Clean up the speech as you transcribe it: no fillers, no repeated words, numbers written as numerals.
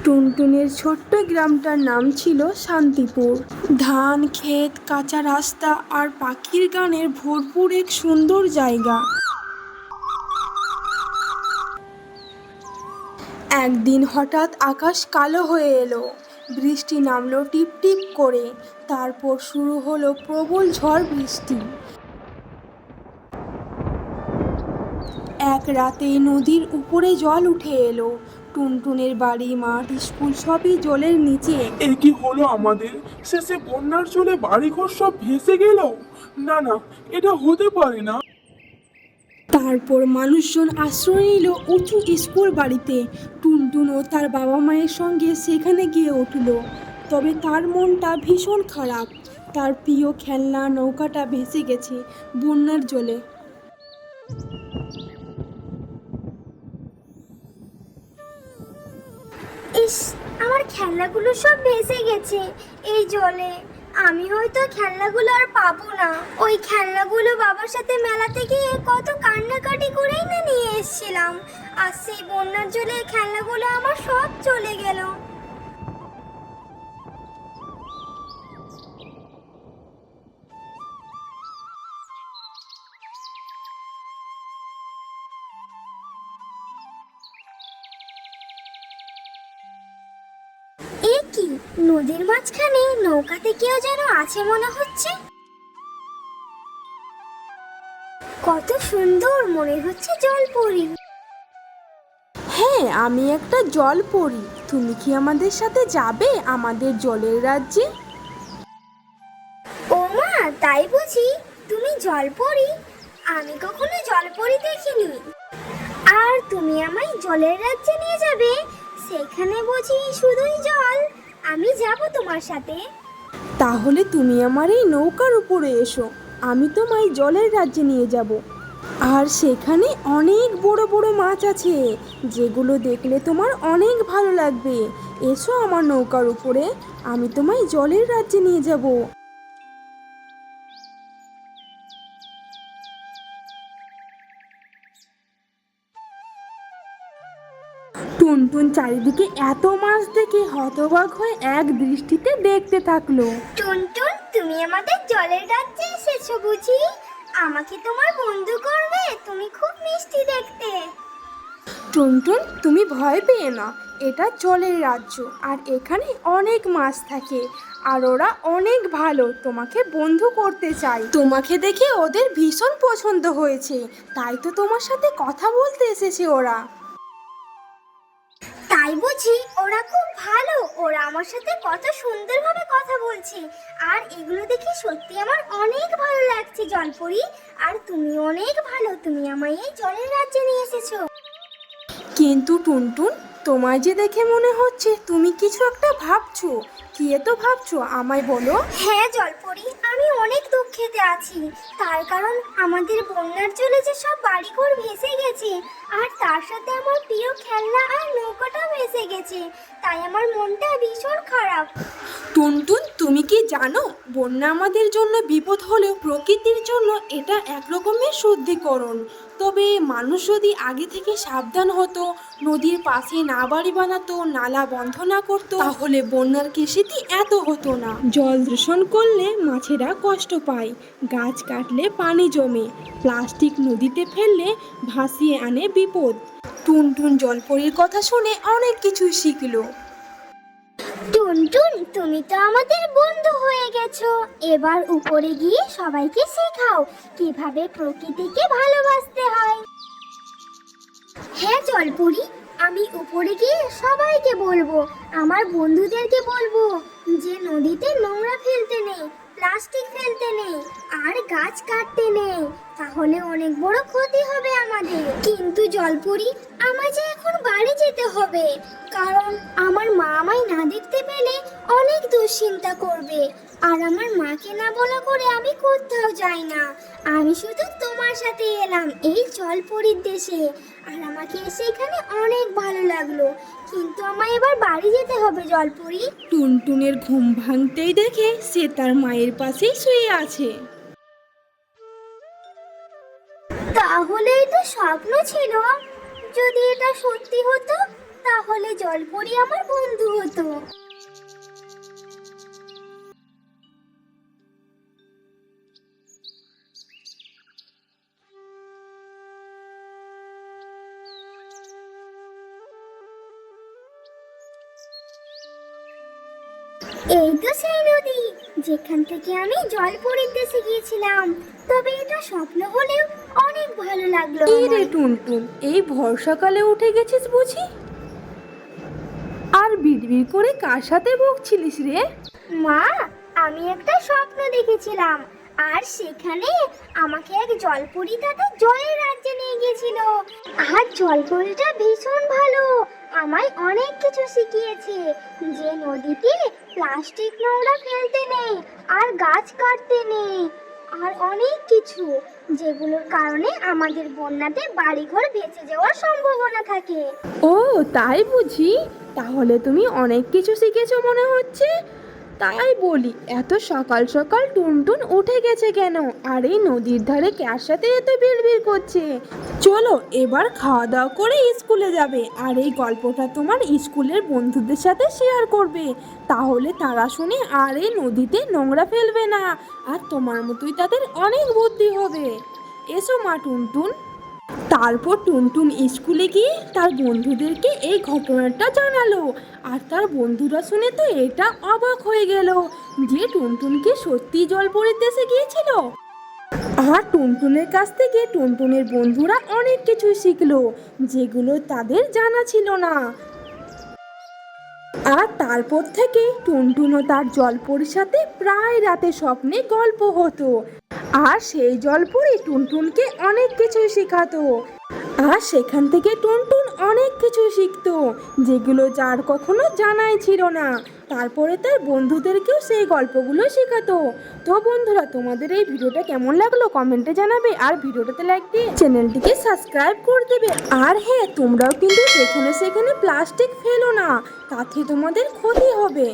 টুনটুনের ছোট্ট গ্রামটার নাম ছিল শান্তিপুর। ধান ক্ষেত, কাঁচা রাস্তা আর পাখির গানের ভরপুর এক সুন্দর জায়গা। একদিন হঠাৎ আকাশ কালো হয়ে এলো, বৃষ্টি নামলো টিপ টিপ করে, তারপর শুরু হলো প্রবল ঝড় বৃষ্টি। এক রাতে নদীর উপরে জল উঠে এলো। টুনটুনের বাড়ি, মাঠ, স্কুল সবই জলের নিচে। এ কি হলো আমাদের? শেষে বন্যার জলে বাড়িঘর সব ভেসে গেল। না না, এটা হতে পারে না। তারপর মানুষজন আশ্রয় নিল উঁচু স্কুল বাড়িতে। টুনটুন ও তার বাবা মায়ের সঙ্গে সেখানে গিয়ে উঠল। তবে তার মনটা ভীষণ খারাপ। তার প্রিয় খেলনা নৌকাটা ভেসে গেছে বন্যার জলে। ইস, আমার খেলনাগুলো সব ভেসে গেছে এই জলে। আমি হয়তো খেলনাগুলো আর পাবো না। ওই খেলনাগুলো বাবার সাথে মেলাতে গিয়ে কত কান্নাকাটি করেই না নিয়ে এসেছিলাম, আর সেই বন্যার জলে খেলনাগুলো আমার সব চলে গেল। এ কি, নদীর মাঝখানে নৌকাতে কেউ যেন আছে মনে হচ্ছে। কত সুন্দর, মনে হচ্ছে জলপরি। হ্যাঁ, আমি একটা জল পড়ি। তুমি কি আমাদের সাথে যাবে আমাদের জলের রাজ্যে? ও মা, তাই বুঝি? তুমি জলপরি? আমি কখনো জলপরি দেখিনি। আর তুমি আমায় জলের রাজ্যে নিয়ে যাবে? সেখানে বুঝি শুধুই জল? আমি যাব তোমার সাথে। তাহলে তুমি আমার এই নৌকার উপরে এসো, আমি তোমায় জলের রাজ্যে নিয়ে যাব। আর সেখানে অনেক বড় বড় মাছ আছে, যেগুলো দেখলে তোমার অনেক ভালো লাগবে। এসো আমার নৌকার উপরে, আমি তোমায় জলের রাজ্যে নিয়ে যাব। টুনটুন চারিদিকে এত মাছ দেখে হতবাক হয়ে এক দৃষ্টিতে দেখতে থাকলো। টুনটুন, তুমি আমাদের জলের রাজ্যে এসেছো বুঝি? আমাকে তোমার বন্ধু করবে? তুমি খুব মিষ্টি দেখতে। টুনটুন, তুমি ভয় পেয়ে না, এটা জলের রাজ্য আর এখানে অনেক মাছ থাকে। আর ওরা অনেক ভালো, তোমাকে বন্ধু করতে চাই। তোমাকে দেখে ওদের ভীষণ পছন্দ হয়েছে, তাই তো তোমার সাথে কথা বলতে এসেছে ওরা। তাই বুঝি? ওরা খুব ভালো, ওরা আমার সাথে কত সুন্দরভাবে কথা বলছে। আর এগুলো দেখে সত্যি আমার অনেক ভালো লাগছে জলপরি। আর তুমি অনেক ভালো, তুমি আমায় এই জলের রাজ্যে নিয়ে এসেছো। কিন্তু টুনটুন, তোমায় যে দেখে মনে হচ্ছে তুমি কিছু একটা ভাবছো। কি এত ভাবছো আমায় বলো? হ্যাঁ জলপরি, আমি অনেক দুঃখেতে আছি। তার কারণ আমাদের বন্যার জলে যে সব বাড়িঘর ভেসে গেছে, আর তার সাথে আমার প্রিয় খেলনা আর নৌকাটা ভেসে গেছে। তাই আমার মনটা ভীষণ খারাপ। টুনটুন, তুমি কি জানো, বন্যা আমাদের জন্য বিপদ হলেও প্রকৃতির জন্য এটা এক রকমের শুদ্ধিকরণ। তবে মানুষ যদি আগে থেকে সাবধান হতো, নদীর পাশে না বাড়ি বানাতো, নালা বন্ধ না করতো, তাহলে বন্যার কৃষিতে এত হতো না। জল দূষণ করলে মাছেরা কষ্ট পায়, গাছ কাটলে পানি জমে, প্লাস্টিক নদীতে ফেললে ভাসিয়ে আনে বিপদ। টুনটুন জলপরীর কথা শুনে অনেক কিছুই শিখলো। টুনটুন, তুমি তো আমাদের বন্ধু হয়ে গেছো। এবার উপরে গিয়ে সবাইকে শেখাও কিভাবে প্রকৃতিকে ভালোবাসতে হয়। হ্যাঁ জলপরি, আমি উপরে গিয়ে সবাইকে বলবো, আমার বন্ধুদেরকে বলবো যে নদীতে নোংরা ফেলতে নেই, প্লাস্টিক ফেলতে নেই, আর গাছ কাটতে নেই। তাহলে অনেক বড় ক্ষতি হবে আমাদের। কিন্তু জলপরি, আমায় যে এখন বাড়ি যেতে হবে, কারণ আমার মা আমায় না দেখতে পেলে অনেক দুশ্চিন্তা করবে। আর আমার মাকে না বলা করে আমি কোথাও যাই না। আমি শুধু তোমার সাথে এলাম এই জলপরীর দেশে, আর আমাকে এসে এখানে অনেক ভালো লাগলো। কিন্তু আমায় এবার বাড়ি যেতে হবে জলপরি। টুনটুনের ঘুম ভাঙতেই দেখে সে তার মায়ের পাশেই শুয়ে আছে। তাহলে এটা স্বপ্ন ছিল? যদি এটা সত্যি হতো তাহলে জলপরি আমার বন্ধু হতো। এই তো সেই নদী যেখান থেকে আমি জলপরীর দেশে গিয়েছিলাম। তবে এটা স্বপ্ন হলেও অনেক ভালো লাগলো এই রে আমার। টুনটুন, এই বর্ষাকালে উঠে গেছিস বুঝি? আর বিড়বিড় করে কার সাথে বকছিলিস রে? মা, আমি একটা স্বপ্ন দেখেছিলাম, আর সেখানে আমাকে এক জলপরি তাদের জলের রাজ্যে নিয়ে গিয়েছিল। আর জলপরিটা ভীষণ ভালো, আমায় অনেক কিছু শিখিয়েছে। যে নদীতে প্লাস্টিক নোংরা ফেলতে নেই, আর গাছ কাটতে নেই, আর অনেক কিছু, যেগুলোর কারণে আমাদের বন্যাতে বাড়িঘর ভেসে যাওয়ার সম্ভাবনা থাকে। ও তাই বুঝি? তাহলে তুমি অনেক কিছু শিখেছো মনে হচ্ছে। তাই বলি, এত সকাল সকাল টুনটুন উঠে গেছে কেন? আর এই নদীর ধারে কার সাথে এত বিড়বিড় করছে? চলো এবার খাওয়া দাওয়া করে স্কুলে যাবে, আর এই গল্পটা তোমার স্কুলের বন্ধুদের সাথে শেয়ার করবে। তাহলে তারা শুনে আর এই নদীতে নোংরা ফেলবে না, আর তোমার মতোই তাদের অনেক বুদ্ধি হবে। এসো মা টুনটুন। তারপর টুনটুন স্কুলে গিয়ে তার বন্ধুদেরকে এই ঘটনাটা জানালো, আর তার বন্ধুরা শুনে তো এটা অবাক হয়ে গেল যে টুনটুনকে সত্যি জলপরীর দেশে গিয়েছিল। আর টুনটুনের কাছ থেকে টুনটুনের বন্ধুরা অনেক কিছু শিখলো, যেগুলো তাদের জানা ছিল না। আর তারপর থেকে টুনটুন ও তার জলপরীর সাথে প্রায় রাতে স্বপ্নে গল্প হতো। আর সেই জলপরি টুনটুনকে অনেক কিছু শেখাতো, আর সেখান থেকে টুনটুন অনেক কিছু শিখতো, যেগুলো যার কখনো জানাই ছিল না। তারপরে তার বন্ধুদেরকেও সেই গল্পগুলো শেখাতো। তো বন্ধুরা, তোমাদের এই ভিডিওটা কেমন লাগলো কমেন্টে জানাবে, আর ভিডিওটাতে লাইক দিয়ে চ্যানেলটিকে সাবস্ক্রাইব করে দেবে। আর হ্যাঁ, তোমরাও কিন্তু যেখানে সেখানে প্লাস্টিক ফেলো না, তাতে তোমাদের ক্ষতি হবে।